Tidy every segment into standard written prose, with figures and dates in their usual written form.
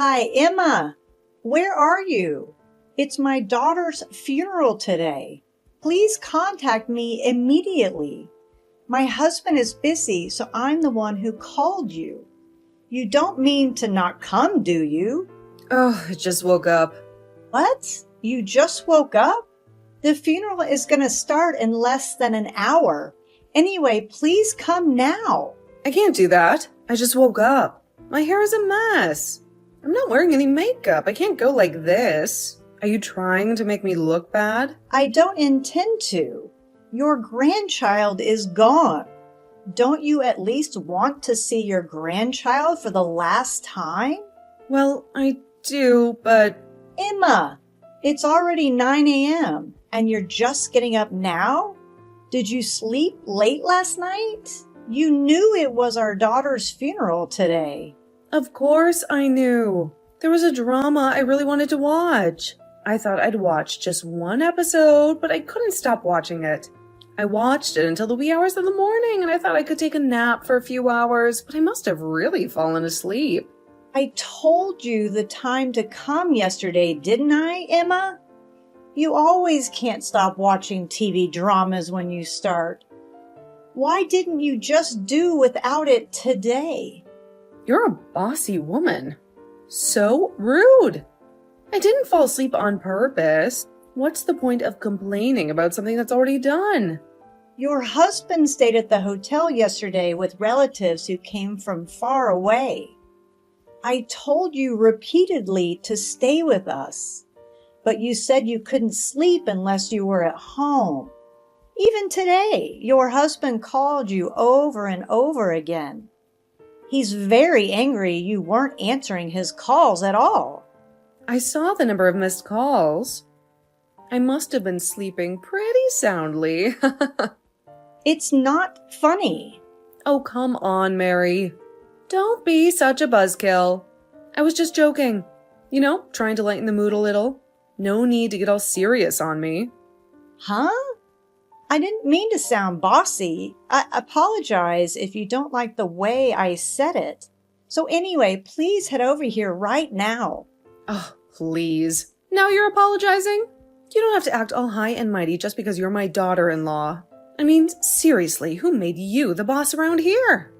Hi, Emma. Where are you? It's my daughter's funeral today. Please contact me immediately. My husband is busy, so I'm the one who called you. You don't mean to not come, do you? Oh, I just woke up. What? You just woke up? The funeral is going to start in less than an hour. Anyway, please come now. I can't do that. I just woke up. My hair is a mess. I'm not wearing any makeup. I can't go like this. Are you trying to make me look bad? I don't intend to. Your grandchild is gone. Don't you at least want to see your grandchild for the last time? Well, I do, but... Emma, it's already 9 a.m. and you're just getting up now? Did you sleep late last night? You knew it was our daughter's funeral today. Of course I knew. There was a drama I really wanted to watch. I thought I'd watch just one episode, but I couldn't stop watching it. I watched it until the wee hours of the morning, and I thought I could take a nap for a few hours, but I must have really fallen asleep. I told you the time to come yesterday, didn't I, Emma? You always can't stop watching TV dramas when you start. Why didn't you just do without it today? You're a bossy woman. So rude. I didn't fall asleep on purpose. What's the point of complaining about something that's already done? Your husband stayed at the hotel yesterday with relatives who came from far away. I told you repeatedly to stay with us, but you said you couldn't sleep unless you were at home. Even today, your husband called you over and over again. He's very angry you weren't answering his calls at all. I saw the number of missed calls. I must have been sleeping pretty soundly. It's not funny. Oh, come on, Mary. Don't be such a buzzkill. I was just joking. You know, trying to lighten the mood a little. No need to get all serious on me. Huh? I didn't mean to sound bossy. I apologize if you don't like the way I said it. So anyway, please head over here right now. Oh, please. Now you're apologizing? You don't have to act all high and mighty just because you're my daughter-in-law. I mean, seriously, who made you the boss around here?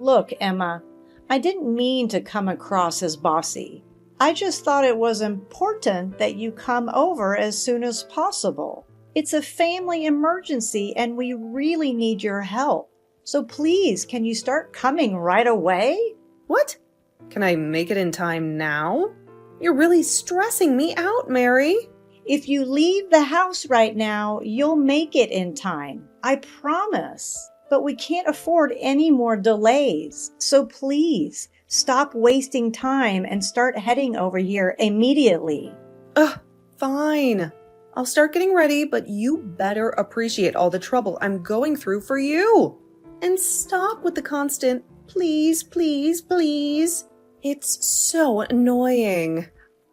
Look, Emma, I didn't mean to come across as bossy. I just thought it was important that you come over as soon as possible. It's a family emergency and we really need your help. So please, can you start coming right away? What? Can I make it in time now? You're really stressing me out, Mary. If you leave the house right now, you'll make it in time. I promise. But we can't afford any more delays. So please, stop wasting time and start heading over here immediately. Ugh, fine. I'll start getting ready, but you better appreciate all the trouble I'm going through for you. And stop with the constant, please, please, please. It's so annoying.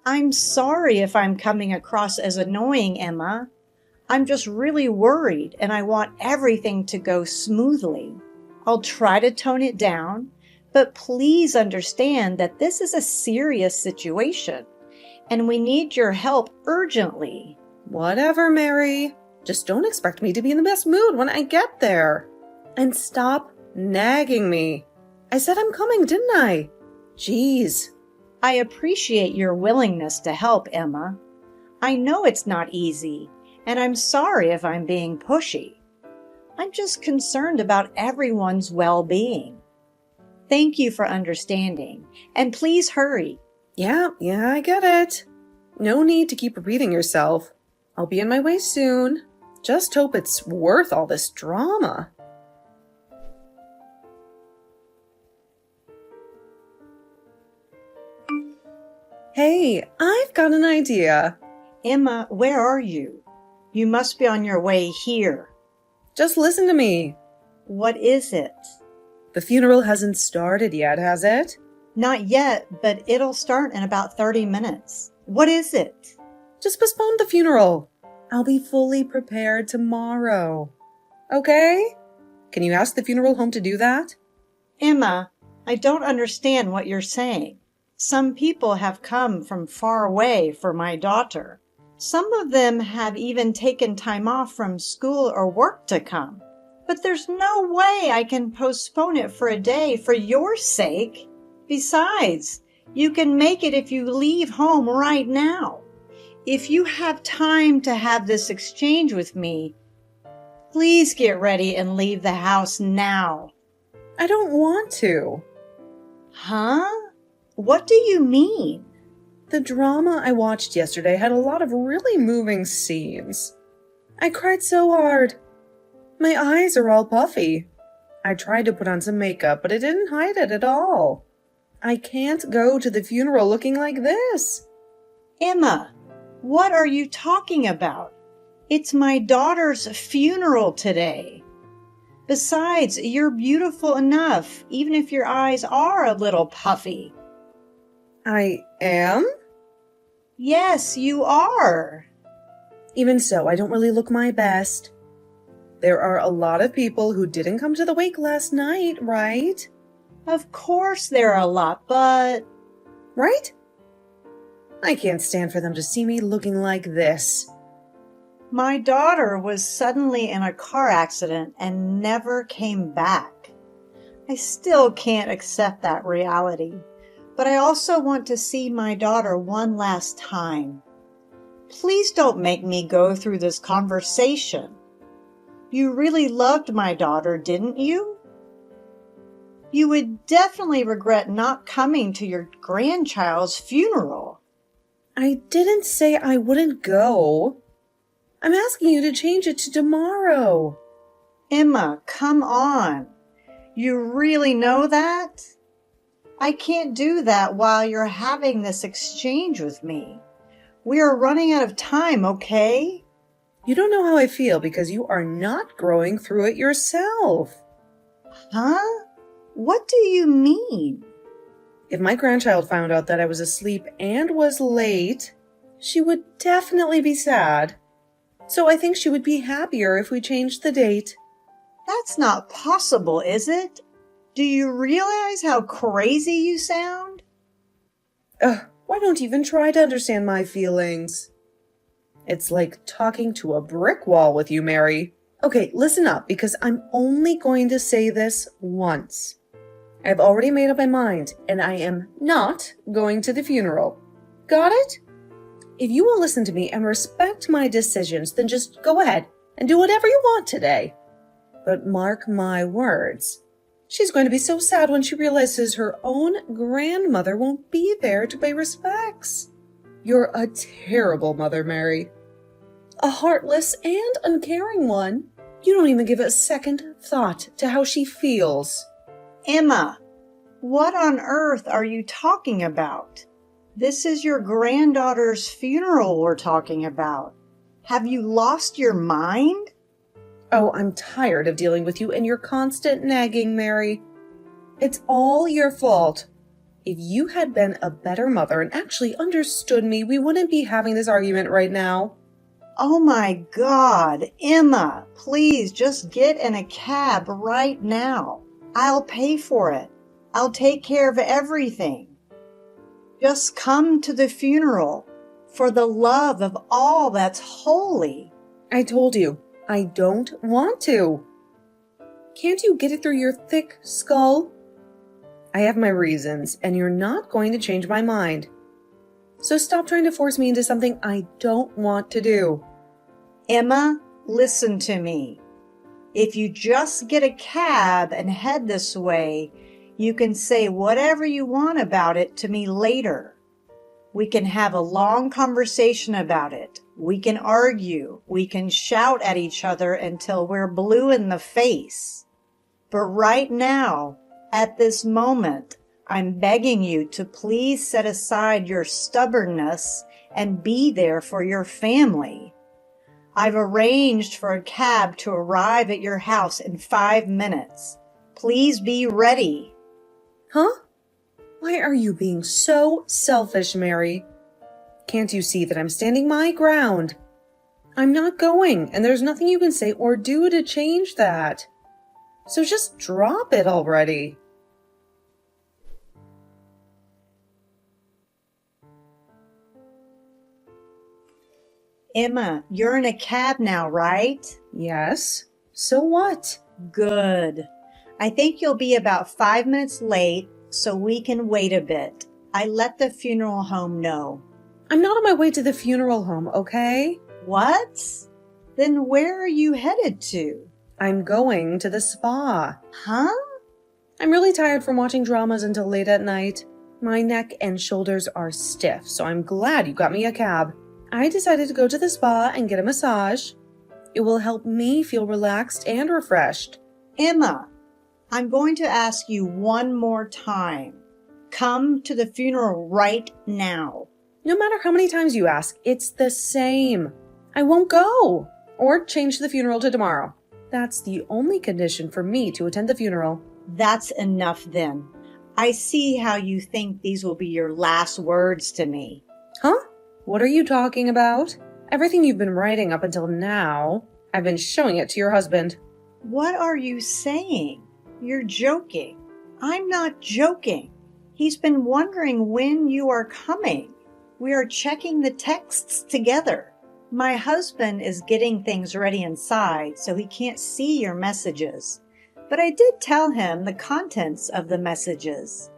I'm sorry if I'm coming across as annoying, Emma. I'm just really worried and I want everything to go smoothly. I'll try to tone it down, but please understand that this is a serious situation and we need your help urgently. Whatever, Mary. Just don't expect me to be in the best mood when I get there. And stop nagging me. I said I'm coming, didn't I? Jeez. I appreciate your willingness to help, Emma. I know it's not easy, and I'm sorry if I'm being pushy. I'm just concerned about everyone's well-being. Thank you for understanding, and please hurry. Yeah, I get it. No need to keep repeating yourself. I'll be on my way soon. Just hope it's worth all this drama. Hey, I've got an idea. Emma, where are you? You must be on your way here. Just listen to me. What is it? The funeral hasn't started yet, has it? Not yet, but it'll start in about 30 minutes. What is it? Just postpone the funeral. I'll be fully prepared tomorrow. Okay? Can you ask the funeral home to do that? Emma, I don't understand what you're saying. Some people have come from far away for my daughter. Some of them have even taken time off from school or work to come. But there's no way I can postpone it for a day for your sake. Besides, you can make it if you leave home right now. If you have time to have this exchange with me, please get ready and leave the house now. I don't want to. Huh? What do you mean? The drama I watched yesterday had a lot of really moving scenes. I cried so hard. My eyes are all puffy. I tried to put on some makeup, but it didn't hide it at all. I can't go to the funeral looking like this. Emma, what are you talking about? It's my daughter's funeral today. Besides, you're beautiful enough, even if your eyes are a little puffy. I am? Yes, you are. Even so, I don't really look my best. There are a lot of people who didn't come to the wake last night, right? Of course there are a lot, but... Right? I can't stand for them to see me looking like this. My daughter was suddenly in a car accident and never came back. I still can't accept that reality, but I also want to see my daughter one last time. Please don't make me go through this conversation. You really loved my daughter, didn't you? You would definitely regret not coming to your grandchild's funeral. I didn't say I wouldn't go. I'm asking you to change it to tomorrow. Emma, come on. You really know that? I can't do that while you're having this exchange with me. We are running out of time, okay? You don't know how I feel because you are not growing through it yourself. Huh? What do you mean? If my grandchild found out that I was asleep and was late, she would definitely be sad. So I think she would be happier if we changed the date. That's not possible, is it? Do you realize how crazy you sound? Why don't you even try to understand my feelings? It's like talking to a brick wall with you, Mary. Okay, listen up, because I'm only going to say this once. I've already made up my mind, and I am not going to the funeral. Got it? If you will listen to me and respect my decisions, then just go ahead and do whatever you want today. But mark my words. She's going to be so sad when she realizes her own grandmother won't be there to pay respects. You're a terrible mother, Mary. A heartless and uncaring one. You don't even give a second thought to how she feels. Emma, what on earth are you talking about? This is your granddaughter's funeral we're talking about. Have you lost your mind? Oh, I'm tired of dealing with you and your constant nagging, Mary. It's all your fault. If you had been a better mother and actually understood me, we wouldn't be having this argument right now. Oh my God, Emma, please just get in a cab right now. I'll pay for it. I'll take care of everything. Just come to the funeral for the love of all that's holy. I told you, I don't want to. Can't you get it through your thick skull? I have my reasons, and you're not going to change my mind. So stop trying to force me into something I don't want to do. Emma, listen to me. If you just get a cab and head this way, you can say whatever you want about it to me later. We can have a long conversation about it. We can argue. We can shout at each other until we're blue in the face. But right now, at this moment, I'm begging you to please set aside your stubbornness and be there for your family. I've arranged for a cab to arrive at your house in 5 minutes. Please be ready. Huh? Why are you being so selfish, Mary? Can't you see that I'm standing my ground? I'm not going, and there's nothing you can say or do to change that. So just drop it already. Emma, you're in a cab now, right? Yes. So what? Good. I think you'll be about 5 minutes late, so we can wait a bit. I let the funeral home know. I'm not on my way to the funeral home, okay? What? Then where are you headed to? I'm going to the spa. Huh? I'm really tired from watching dramas until late at night. My neck and shoulders are stiff, so I'm glad you got me a cab. I decided to go to the spa and get a massage. It will help me feel relaxed and refreshed. Emma, I'm going to ask you one more time. Come to the funeral right now. No matter how many times you ask, it's the same. I won't go. Or change the funeral to tomorrow. That's the only condition for me to attend the funeral. That's enough then. I see how you think these will be your last words to me. Huh? What are you talking about? Everything you've been writing up until now, I've been showing it to your husband. What are you saying? You're joking. I'm not joking. He's been wondering when you are coming. We are checking the texts together. My husband is getting things ready inside, so he can't see your messages. But I did tell him the contents of the messages.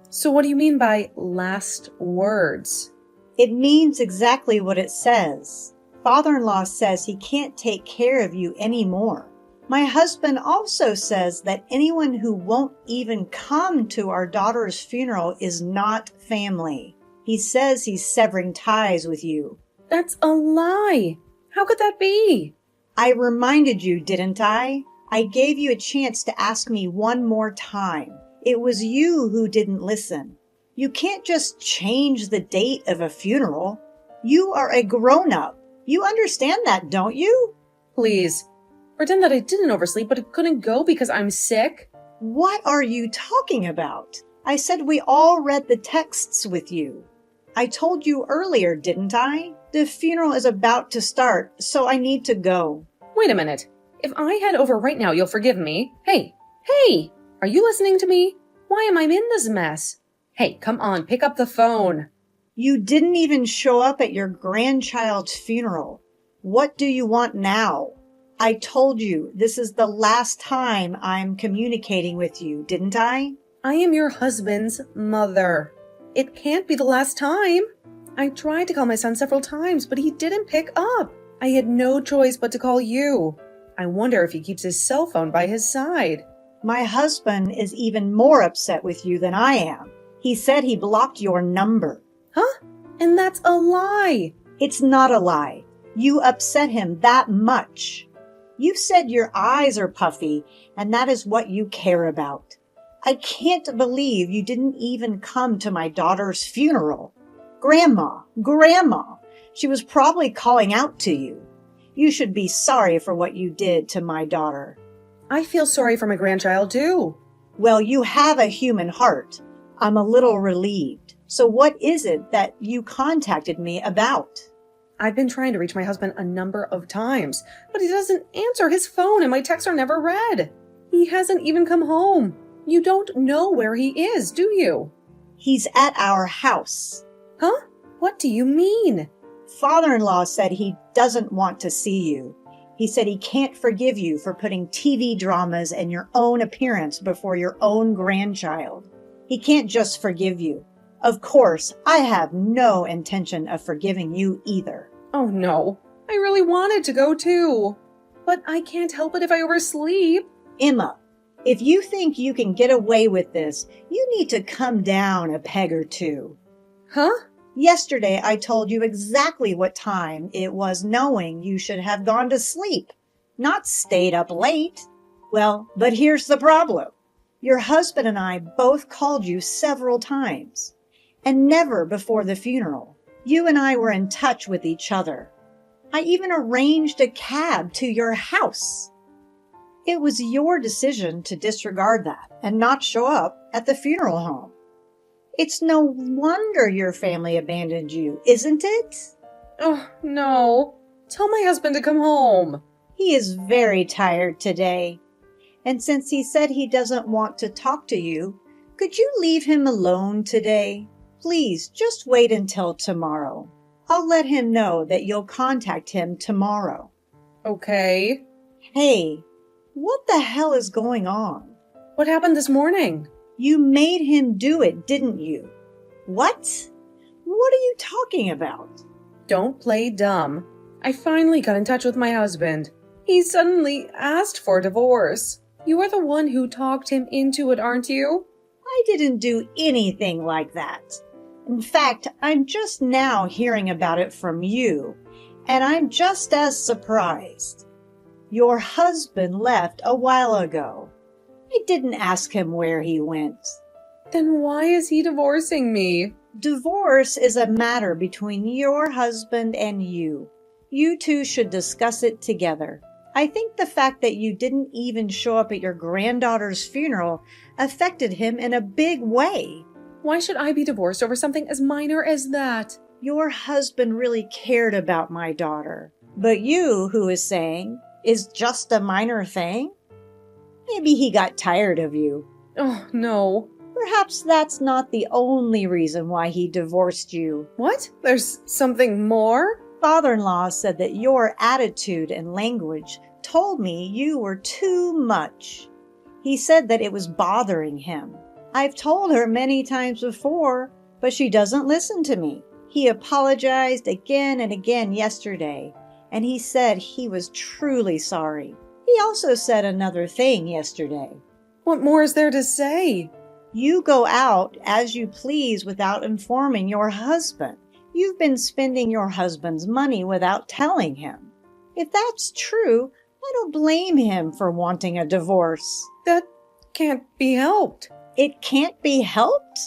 So what do you mean by last words? It means exactly what it says. Father-in-law says he can't take care of you anymore. My husband also says that anyone who won't even come to our daughter's funeral is not family. He says he's severing ties with you. That's a lie. How could that be? I reminded you, didn't I? I gave you a chance to ask me one more time. It was you who didn't listen. You can't just change the date of a funeral. You are a grown-up. You understand that, don't you? Please. Pretend that I didn't oversleep, but it couldn't go because I'm sick. What are you talking about? I said we all read the texts with you. I told you earlier, didn't I? The funeral is about to start, so I need to go. Wait a minute. If I head over right now, you'll forgive me. Hey! Are you listening to me? Why am I in this mess? Hey, come on, pick up the phone. You didn't even show up at your grandchild's funeral. What do you want now? I told you this is the last time I'm communicating with you, didn't I? I am your husband's mother. It can't be the last time. I tried to call my son several times, but he didn't pick up. I had no choice but to call you. I wonder if he keeps his cell phone by his side. My husband is even more upset with you than I am. He said he blocked your number. Huh? And that's a lie. It's not a lie. You upset him that much. You said your eyes are puffy, and that is what you care about. I can't believe you didn't even come to my daughter's funeral. Grandma, she was probably calling out to you. You should be sorry for what you did to my daughter. I feel sorry for my grandchild too. Well, you have a human heart. I'm a little relieved. So what is it that you contacted me about? I've been trying to reach my husband a number of times, but he doesn't answer his phone and my texts are never read. He hasn't even come home. You don't know where he is, do you? He's at our house. Huh? What do you mean? Father-in-law said he doesn't want to see you. He said he can't forgive you for putting TV dramas and your own appearance before your own grandchild. He can't just forgive you. Of course, I have no intention of forgiving you either. Oh no, I really wanted to go too. But I can't help it if I oversleep. Emma, if you think you can get away with this, you need to come down a peg or two. Huh? Yesterday I told you exactly what time it was, knowing you should have gone to sleep, not stayed up late. Well, but here's the problem. Your husband and I both called you several times, and never before the funeral. You and I were in touch with each other. I even arranged a cab to your house. It was your decision to disregard that and not show up at the funeral home. It's no wonder your family abandoned you, isn't it? Oh, no. Tell my husband to come home. He is very tired today. And since he said he doesn't want to talk to you, could you leave him alone today? Please, just wait until tomorrow. I'll let him know that you'll contact him tomorrow. Okay. Hey, what the hell is going on? What happened this morning? You made him do it, didn't you? What? What are you talking about? Don't play dumb. I finally got in touch with my husband. He suddenly asked for a divorce. You are the one who talked him into it, aren't you? I didn't do anything like that. In fact, I'm just now hearing about it from you, and I'm just as surprised. Your husband left a while ago. I didn't ask him where he went. Then why is he divorcing me? Divorce is a matter between your husband and you. You two should discuss it together. I think the fact that you didn't even show up at your granddaughter's funeral affected him in a big way. Why should I be divorced over something as minor as that? Your husband really cared about my daughter. But you, who is saying, is just a minor thing? Maybe he got tired of you. Oh, no. Perhaps that's not the only reason why he divorced you. What? There's something more? Father-in-law said that your attitude and language told me you were too much. He said that it was bothering him. I've told her many times before, but she doesn't listen to me. He apologized again and again yesterday, and he said he was truly sorry. He also said another thing yesterday. What more is there to say? You go out as you please without informing your husband. You've been spending your husband's money without telling him. If that's true, I don't blame him for wanting a divorce. That can't be helped. It can't be helped?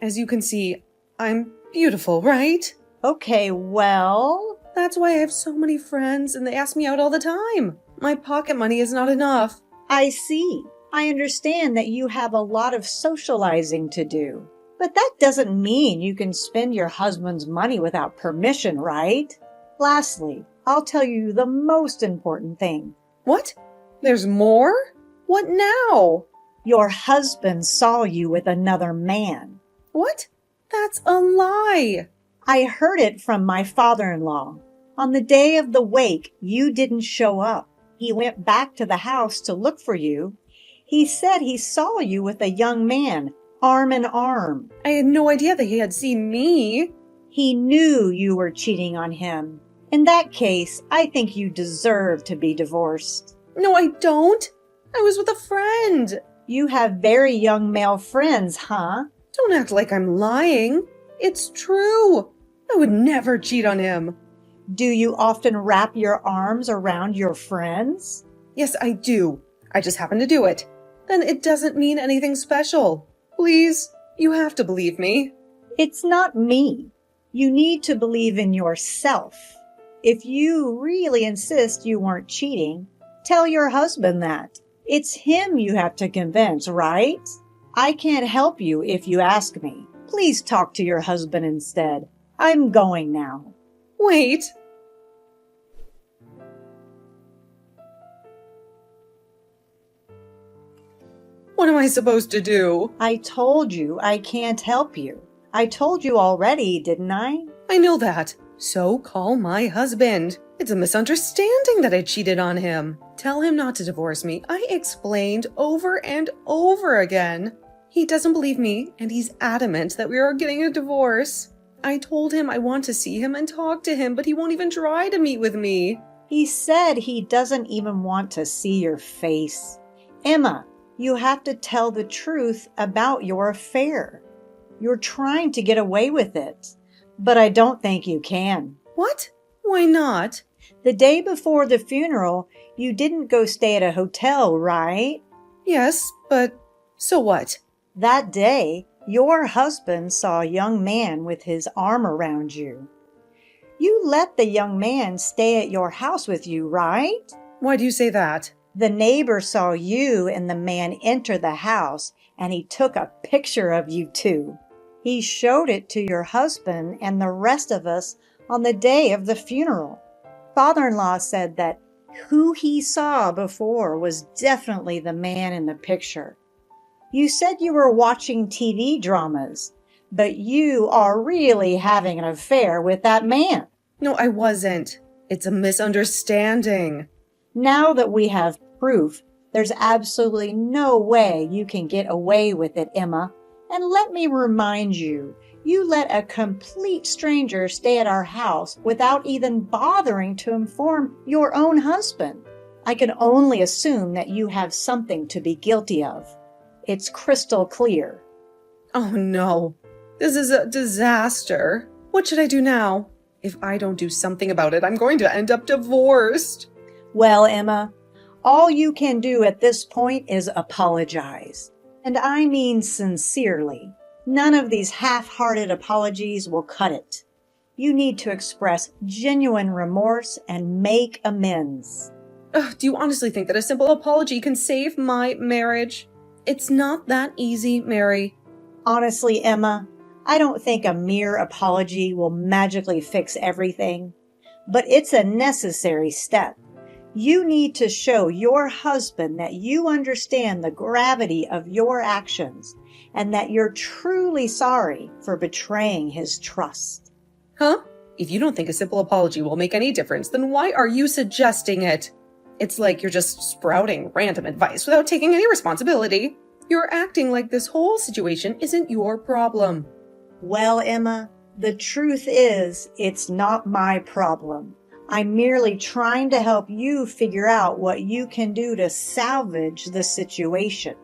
As you can see, I'm beautiful, right? Okay, well... That's why I have so many friends and they ask me out all the time. My pocket money is not enough. I see. I understand that you have a lot of socializing to do. But that doesn't mean you can spend your husband's money without permission, right? Lastly, I'll tell you the most important thing. What? There's more? What now? Your husband saw you with another man. What? That's a lie. I heard it from my father-in-law. On the day of the wake, you didn't show up. He went back to the house to look for you. He said he saw you with a young man, arm in arm. I had no idea that he had seen me. He knew you were cheating on him. In that case, I think you deserve to be divorced. No, I don't. I was with a friend. You have very young male friends, huh? Don't act like I'm lying. It's true. I would never cheat on him. Do you often wrap your arms around your friends? Yes, I do. I just happen to do it. Then it doesn't mean anything special. Please, you have to believe me. It's not me. You need to believe in yourself. If you really insist you weren't cheating, tell your husband that. It's him you have to convince, right? I can't help you if you ask me. Please talk to your husband instead. I'm going now. Wait. What am I supposed to do? I told you I can't help you. I told you already, didn't I? I know that. So call my husband. It's a misunderstanding that I cheated on him. Tell him not to divorce me. I explained over and over again. He doesn't believe me, and he's adamant that we are getting a divorce. I told him I want to see him and talk to him, but he won't even try to meet with me. He said he doesn't even want to see your face. Emma, you have to tell the truth about your affair. You're trying to get away with it, but I don't think you can. What? Why not? The day before the funeral, you didn't go stay at a hotel, right? Yes, but so what? That day, your husband saw a young man with his arm around you. You let the young man stay at your house with you, right? Why do you say that? The neighbor saw you and the man enter the house, and he took a picture of you two. He showed it to your husband and the rest of us on the day of the funeral. Father-in-law said that who he saw before was definitely the man in the picture. You said you were watching TV dramas, But you are really having an affair with that man. No, I wasn't. It's a misunderstanding. Now that we have proof, there's absolutely no way you can get away with it, Emma. And let me remind you, you let a complete stranger stay at our house without even bothering to inform your own husband. I can only assume that you have something to be guilty of. It's crystal clear. Oh no, this is a disaster. What should I do now? If I don't do something about it, I'm going to end up divorced. Well, Emma, all you can do at this point is apologize. And I mean sincerely. None of these half-hearted apologies will cut it. You need to express genuine remorse and make amends. Do you honestly think that a simple apology can save my marriage? It's not that easy, Mary. Honestly, Emma, I don't think a mere apology will magically fix everything, but it's a necessary step. You need to show your husband that you understand the gravity of your actions and that you're truly sorry for betraying his trust. Huh? If you don't think a simple apology will make any difference, then why are you suggesting it? It's like you're just sprouting random advice without taking any responsibility. You're acting like this whole situation isn't your problem. Well, Emma, the truth is, it's not my problem. I'm merely trying to help you figure out what you can do to salvage the situation.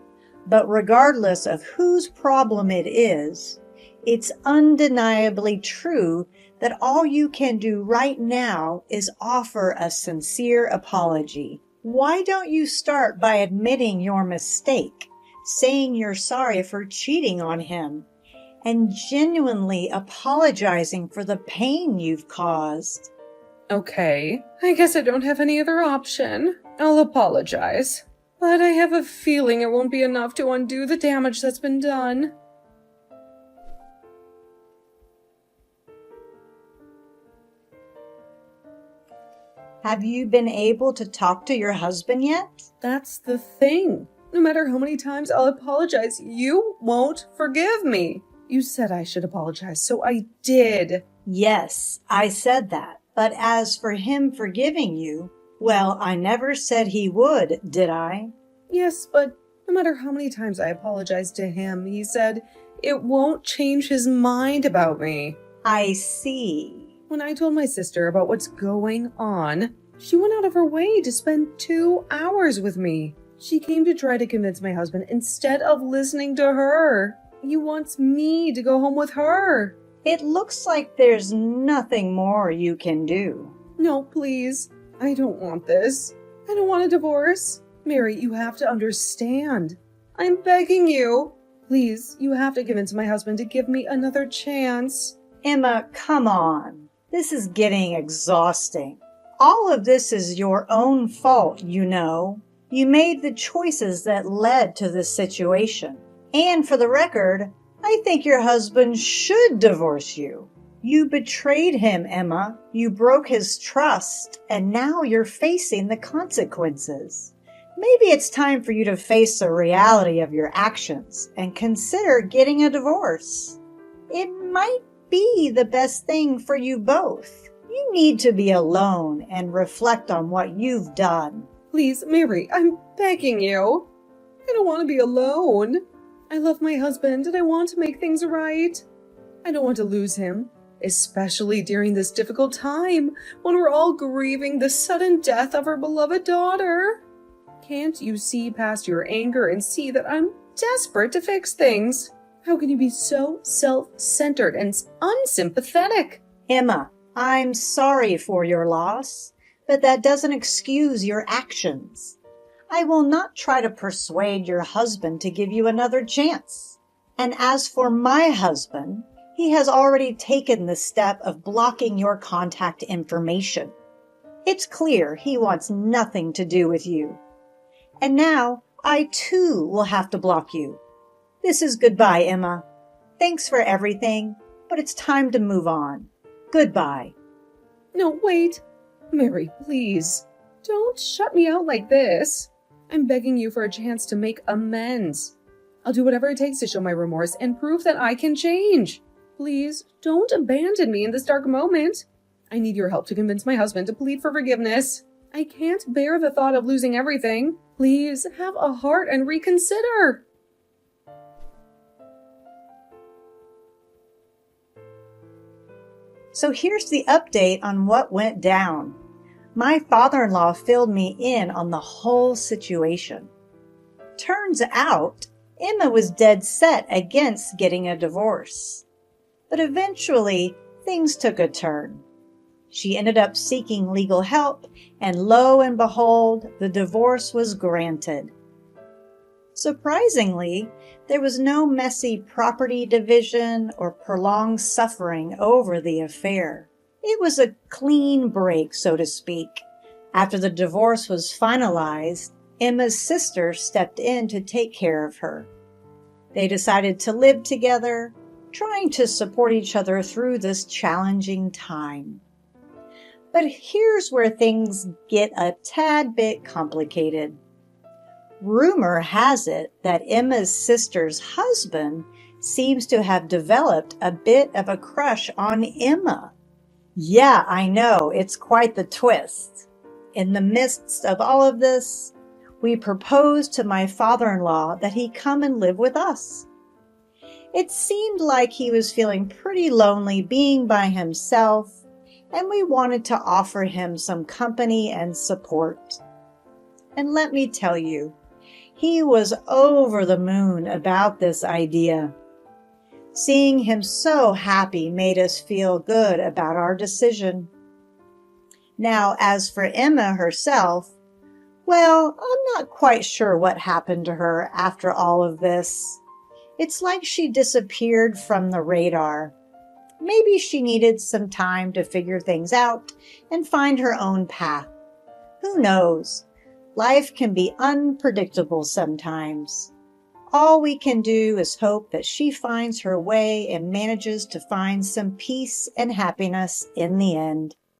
But regardless of whose problem it is, it's undeniably true that all you can do right now is offer a sincere apology. Why don't you start by admitting your mistake, saying you're sorry for cheating on him, and genuinely apologizing for the pain you've caused? Okay, I guess I don't have any other option. I'll apologize. But I have a feeling it won't be enough to undo the damage that's been done. Have you been able to talk to your husband yet? That's the thing. No matter how many times I'll apologize, you won't forgive me. You said I should apologize, so I did. Yes, I said that. But as for him forgiving you, well, I never said he would, did I? Yes, but no matter how many times I apologized to him, he said it won't change his mind about me. I see. When I told my sister about what's going on, she went out of her way to spend 2 hours with me. She came to try to convince my husband instead of listening to her. He wants me to go home with her. It looks like there's nothing more you can do. No, please. I don't want this. I don't want a divorce. Mary, you have to understand. I'm begging you. Please, you have to convince my husband to give me another chance. Emma, come on. This is getting exhausting. All of this is your own fault, you know. You made the choices that led to this situation. And for the record, I think your husband should divorce you. You betrayed him, Emma. You broke his trust, and now you're facing the consequences. Maybe it's time for you to face the reality of your actions and consider getting a divorce. It might be the best thing for you both. You need to be alone and reflect on what you've done. Please, Mary, I'm begging you. I don't want to be alone. I love my husband and I want to make things right. I don't want to lose him, especially during this difficult time when we're all grieving the sudden death of our beloved daughter. Can't you see past your anger and see that I'm desperate to fix things? How can you be so self-centered and unsympathetic? Emma, I'm sorry for your loss, but that doesn't excuse your actions. I will not try to persuade your husband to give you another chance. And as for my husband, he has already taken the step of blocking your contact information. It's clear he wants nothing to do with you. And now I too will have to block you. This is goodbye, Emma. Thanks for everything, but it's time to move on. Goodbye. No, wait. Mary, please. Don't shut me out like this. I'm begging you for a chance to make amends. I'll do whatever it takes to show my remorse and prove that I can change. Please, don't abandon me in this dark moment. I need your help to convince my husband to plead for forgiveness. I can't bear the thought of losing everything. Please, have a heart and reconsider. So here's the update on what went down. My father-in-law filled me in on the whole situation. Turns out, Emma was dead set against getting a divorce. But eventually, things took a turn. She ended up seeking legal help, and lo and behold, the divorce was granted. Surprisingly, there was no messy property division or prolonged suffering over the affair. It was a clean break, so to speak. After the divorce was finalized, Emma's sister stepped in to take care of her. They decided to live together, trying to support each other through this challenging time. But here's where things get a tad bit complicated. Rumor has it that Emma's sister's husband seems to have developed a bit of a crush on Emma. Yeah, I know, it's quite the twist. In the midst of all of this, we proposed to my father-in-law that he come and live with us. It seemed like he was feeling pretty lonely being by himself, and we wanted to offer him some company and support. And let me tell you, he was over the moon about this idea. Seeing him so happy made us feel good about our decision. Now, as for Emma herself, well, I'm not quite sure what happened to her after all of this. It's like she disappeared from the radar. Maybe she needed some time to figure things out and find her own path. Who knows? Life can be unpredictable sometimes. All we can do is hope that she finds her way and manages to find some peace and happiness in the end.